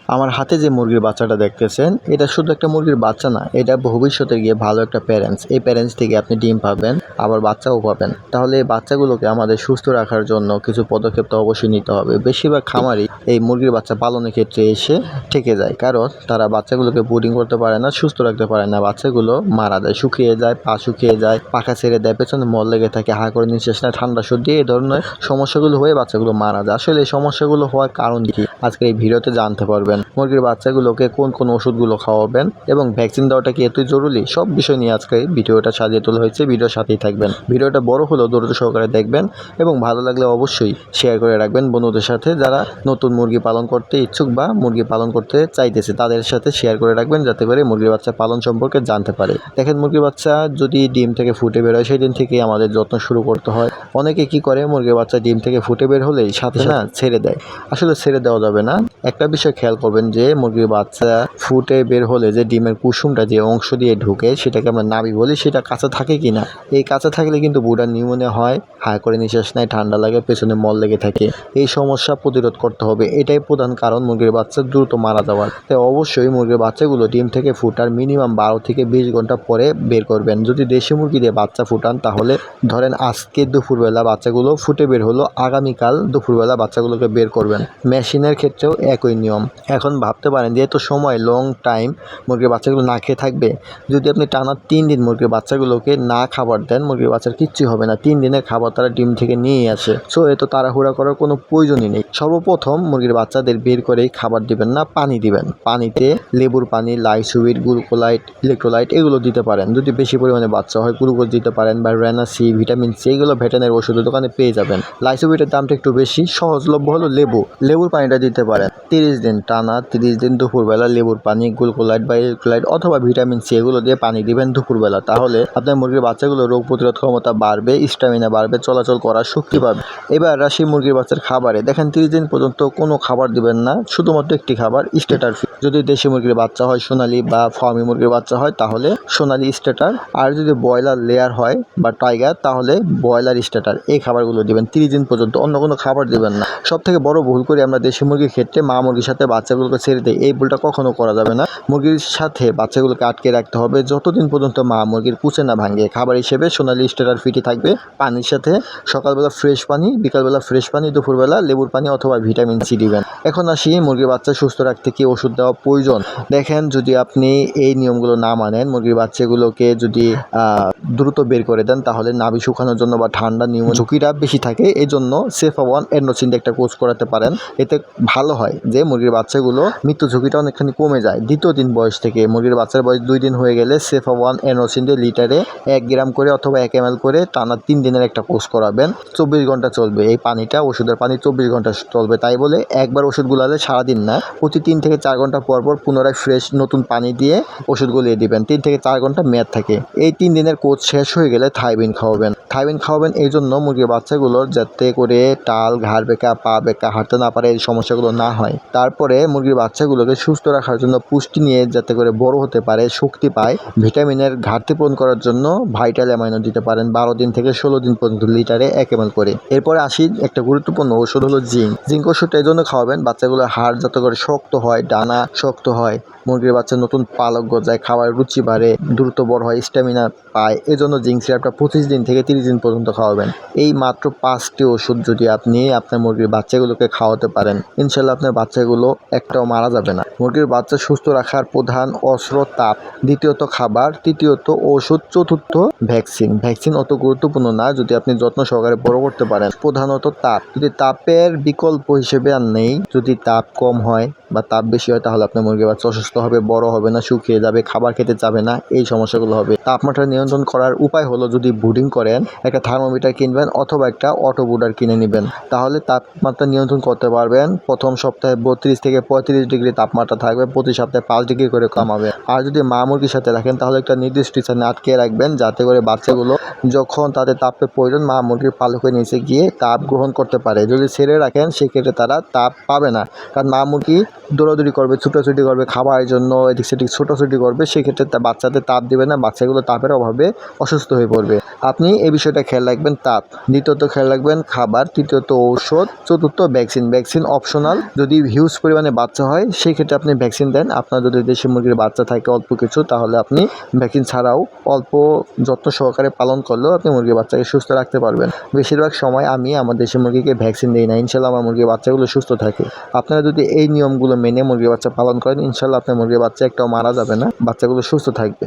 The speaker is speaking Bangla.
আমার হাতে যে মুরগির বাচ্চাটা দেখতেছেন, এটা শুধু একটা মুরগির বাচ্চা না, এটা ভবিষ্যতে গিয়ে ভালো একটা প্যারেন্টস। এই প্যারেন্টস থেকে আপনি ডিম পাবেন, আবার বাচ্চাও পাবেন। তাহলে এই বাচ্চাগুলোকে আমাদের সুস্থ রাখার জন্য কিছু পদক্ষেপ তো অবশ্যই নিতে হবে। বেশিরভাগ খামারই এই মুরগির বাচ্চা পালনের ক্ষেত্রে এসে ঠেকে যায়, কারণ তারা বাচ্চাগুলোকে ব্রিডিং করতে পারে না, সুস্থ রাখতে পারে না। বাচ্চাগুলো মারা যায়, শুকিয়ে যায়, পা শুকিয়ে যায়, পাখা ছেড়ে দেয়, পেছনে মল লেগে থাকে, হা করে নিঃশ্বাস নেয়, ঠান্ডা সর্দি, এই ধরনের সমস্যাগুলো হয়ে বাচ্চাগুলো মারা যায়। আসলে এই সমস্যাগুলো হওয়ার কারণ কি আজকে এই ভিডিওতে জানতে পারবেন। মুরগির বাচ্চাগুলোকে কোন কোন ওষুধগুলো খাওয়াবেন এবং ভ্যাকসিন দেওয়াটা কি এতই জরুরি, সব বিষয় নিয়ে আজকে এই ভিডিওটা সাজিয়ে তোলা হয়েছে। ভিডিওর সাথেই থাকবেন। ভিডিওটা বড় হলেও ধৈর্য সহকারে দেখবেন এবং ভালো লাগলে অবশ্যই শেয়ার করে রাখবেন বন্ধুদের সাথে, যারা নতুন মুরগি পালন করতে ইচ্ছুক বা মুরগি পালন করতে চাইতেছে তাদের সাথে শেয়ার করে রাখবেন, যাতে করে মুরগির বাচ্চা পালন সম্পর্কে জানতে পারে। দেখেন, মুরগির বাচ্চা যদি ডিম থেকে ফুটে বের হয়, সেই দিন থেকেই আমাদের যত্ন শুরু করতে হয়। অনেকে কি করে, মুরগির বাচ্চা ডিম থেকে ফুটে বের হলেই সাথে না ছেড়ে দেয়। আসলে ছেড়ে দেওয়া যাবে না। একটা বিষয় খেয়াল করবেন যে মুরগির বাচ্চা ফুটে বের হলে যে ডিমের কুসুমটা যে অংশ দিয়ে ঢুকে, সেটাকে আমরা নাভি বলি, সেটা কাঁচা থাকে কিনা। এই কাঁচা থাকলে কিন্তু বুড়ার নিউমোনিয়া হয়, হাঁ করে নিঃশ্বাস নেয়, ঠান্ডা লাগে, পেছনে মল লেগে থাকে। এই সমস্যা প্রতিরোধ করতে হবে। এটাই প্রধান কারণ মুরগির বাচ্চা দ্রুত মারা যাওয়ার। তাই অবশ্যই মুরগির বাচ্চাগুলো ডিম থেকে ফুটার মিনিমাম 12 থেকে 20 ঘন্টা পরে বের করবেন। যদি দেশি মুরগি দিয়ে বাচ্চা ফুটান, তাহলে ধরেন আজকে দুপুরবেলা বাচ্চাগুলো ফুটে বের হলো, আগামীকাল দুপুরবেলা বাচ্চাগুলোকে বের করবেন। মেশিনের ক্ষেত্রেও একই নিয়ম। এখন ভাবতে পারেন যে এত সময়, লং টাইম মুরগির বাচ্চাগুলো না খেয়ে থাকবে। যদি আপনি টানা 3 দিন মুরগির বাচ্চাগুলোকে না খাবার দেন, মুরগির বাচ্চার কিচ্ছু হবে না। 3 দিনের খাবার তারা ডিম থেকে নিয়ে আসে। সো এত তাড়াহুড়া করার কোনো প্রয়োজনই নেই। সর্বপ্রথম মুরগির বাচ্চাদের বের করেই খাবার দিবেন না, পানি দিবেন। পানিতে লেবুর পানি, লাইসুইট, গ্লুকোলাইট, ইলেকট্রোলাইট এগুলো দিতে পারেন। যদি বেশি পরিমাণে বাচ্চা হয়, গ্লুকোজ দিতে পারেন, বা রেনা সি, ভিটামিন সি, এগুলো ভেটেরিনারি ওষুধের দোকানে পেয়ে যাবেন। লাইসুইটের দামটা একটু বেশি, সহজলভ্য হলো লেবুর পানিটা দিতে পারেন। 30 দিন টানা, 30 দিন দুপুরবেলা লেবুর পানি, গ্লুকোলাইট বা ইলেকট্রোলাইট অথবা ভিটামিন সি এগুলো দিয়ে পানি দিবেন দুপুরবেলা। তাহলে আপনার মুরগির বাচ্চাগুলো রোগ প্রতিরোধ ক্ষমতা বাড়বে, স্ট্যামিনা বাড়বে, চলাচল করার শক্তি পাবে। এবার রাশি মুরগির বাচ্চার খাবারে। দেখেন, 30 দিন পর্যন্ত কোনো খাবার দিবেন না, শুধুমাত্র একটি খাবার, স্টার্টার ফিড। যদি দেশি মুরগির বাচ্চা হয়, সোনালি বা ফার্মি মুরগির বাচ্চা হয়, তাহলে সোনালি স্টার্টার। আর যদি ব্রয়লার লেয়ার হয় বা টাইগার, তাহলে ব্রয়লার স্টার্টার। এই খাবারগুলো দিবেন 30 দিন পর্যন্ত, অন্য কোনো খাবার দিবেন না। সব থেকে বড় ভুল করি আমরা দেশি মুরগির ক্ষেত্রে, মা মুরগির সাথে বাচ্চাগুলোকে ছেড়ে দেয়। এই ভুলটা কখনো করা যাবে না। মুরগির সাথে বাচ্চাগুলোকে আটকে রাখতে হবে যতদিন পর্যন্ত মা মুরগির কুচে না ভাঙে। খাবার হিসেবে সোনালি স্টার্টার ফিটি থাকবে, পানির সাথে সকালবেলা ফ্রেশ পানি, বিকালবেলা ফ্রেশ পানি, দুপুরবেলা লেবুর পানি অথবা ভিটামিন সি দিবেন। এখন আসি মুরগির বাচ্চা সুস্থ রাখতে কি ওষুধ দেওয়া প্রয়োজন। দেখেন, যদি আপনি এই নিয়মগুলো না মানেন, মুরগির বাচ্চাগুলোকে যদি দ্রুত বের করে দেন, তাহলে নাভি শুকানোর জন্য বা ঠান্ডা নিউমোনিয়া ঝুঁকিটা বেশি থাকে। এই জন্য সেফা-1 এন্ড্রোসিন একটা কোর্স করাতে পারেন। এতে ভালো হয় যে মুরগির বাচ্চাগুলো মৃত্যু ঝুঁকিটা অনেকখানি কমে যায়। দ্বিতীয় দিন বয়স থেকে, মুরগির বাচ্চার বয়স 2 দিন হয়ে গেলে সেফা-1 এন্ড্রোসিন দিয়ে লিটারে 1 গ্রাম করে অথবা 1 ml করে টানা 3 দিনের একটা কোর্স করাবেন। 24 ঘন্টা চলবে এই পানিটা, ওষুধের পানি 24 ঘন্টা চলবে। তাই বলে একবার ওষুধ গুলালে সারাদিন না, প্রতি 3 থেকে 4 ঘন্টা পর পর পুনরায় ফ্রেশ নতুন পানি দিয়ে ওষুধ গুলিয়ে দিবেন। 3 থেকে 4 ঘন্টা মেয়াদ থাকে। এই 3 দিনের কোর্স শেষ হয়ে গেলে থাইবিন খাওয়াবেন। থাইবিন খাওয়াবেন এই জন্য মুরগির বাচ্চাগুলোর যাতে করে টাল, ঘাড় বেঁকা, পা বেঁকা, হাঁটতে না পারে, এই সমস্যাগুলো না হয়। তারপরে মুরগির বাচ্চাগুলোকে সুস্থ রাখার জন্য, পুষ্টি নিয়ে যাতে করে বড় হতে পারে, শক্তি পায়, ভিটামিনের ঘাটতি পূরণ করার জন্য ভাইটাল অ্যামাইনো দিতে পারেন 12 দিন থেকে 16 দিন পর্যন্ত লিটারে 1 ml করে। এরপরে আসি একটা গুরুত্বপূর্ণ ওষুধ হলো জিঙ্ক। জিঙ্ক ওষুধটা এই জন্য খাওয়াবেন বাচ্চাগুলোর হাড় যাতে করে শক্ত হয়, ডানা শক্ত হয়, মুরগির বাচ্চা নতুন পালক গজায়, খাওয়ার রুচি বাড়ে, দ্রুত বড় হয়, স্ট্যামিনা পায়। এজন্য জিঙ্ক সিরাপটা 25 দিন থেকে 30 দিন পর্যন্ত খাওয়াবেন। এই মাত্র 5টি ওষুধ যদি আপনি আপনার মুরগির বাচ্চাগুলোকে খাওয়াতে পারেন, ইনশাল্লাহ আপনার বাচ্চাগুলো একটাও মারা যাবে না। মুরগির বাচ্চা সুস্থ রাখার প্রধান অস্ত্র তাপ, দ্বিতীয়ত খাবার, তৃতীয়ত ওষুধ, চতুর্থ ভ্যাকসিন। ভ্যাকসিন অত গুরুত্বপূর্ণ না যদি আপনি যত্ন সহকারে বড় করতে পারেন। প্রধানত তাপ। যদি তাপের বিকল্প হিসেবে আর নেই, যদি তাপ কম হয় বা তাপ বেশি হয়, তাহলে আপনার মুরগির বাচ্চা অসুস্থ হবে, বড় হবে না, শুকিয়ে যাবে, খাবার খেতে চাবে না, এই সমস্যাগুলো হবে। তাপমাত্রা নিয়ন্ত্রণ করার উপায় হলো, যদি ব্রুডিং করেন, একটা থার্মোমিটার কিনবেন অথবা একটা অটো ব্রুডার কিনে নেবেন। তাহলে তাপমাত্রা নিয়ন্ত্রণ করতে পারবেন। প্রথম সপ্তাহে 32 থেকে 35 ডিগ্রি তাপমাত্রা থাকবে, প্রতি সপ্তাহে 5 ডিগ্রি করে কমাবে। আর যদি মা মুরগির সাথে রাখেন, তাহলে একটা নির্দিষ্ট স্থানে আটকে রাখবেন, যাতে করে বাচ্চাগুলো যখন তাদের তাপের প্রয়োজন, মা মুরগির পালকের নিচে গিয়ে তাপ গ্রহণ করতে পারে। যদি ছেড়ে রাখেন, সেক্ষেত্রে তারা তাপ পাবে না, কারণ মা মুরগি দৌড়াদৌড়ি করবে, ছুটোছুটি করবে, খাবারের জন্য এদিক সেদিক ছোটাছুটি করবে, সেক্ষেত্রে বাচ্চাদের তাপ দিবে না, বাচ্চাগুলো তাপের অভাবে অসুস্থ হয়ে পড়বে। আপনি এই বিষয়টা খেয়াল রাখবেন তাপ, দ্বিতীয়ত খেয়াল রাখবেন খাবার, তৃতীয়ত ঔষধ, চতুর্থ ভ্যাকসিন অপশনাল। যদি হিউজ পরিমাণে বাচ্চা হয় সেই ক্ষেত্রে আপনি ভ্যাকসিন দেন। আপনার যদি দেশি মুরগির বাচ্চা থাকে অল্প কিছু, তাহলে আপনি ভ্যাকসিন ছাড়াও অল্প যত্ন সহকারে পালন করলেও আপনি মুরগির বাচ্চাকে সুস্থ রাখতে পারবেন। বেশিরভাগ সময় আমি আমার দেশি মুরগিকে ভ্যাকসিন দিই না, ইনশাল্লাহ আমার মুরগির বাচ্চাগুলো সুস্থ থাকে। আপনারা যদি এই নিয়মগুলো মেনে মুরগির বাচ্চা পালন করেন, ইনশাল্লাহ আপনার মুরগির বাচ্চা একটাও মারা যাবে না, বাচ্চাগুলো সুস্থ থাকবে।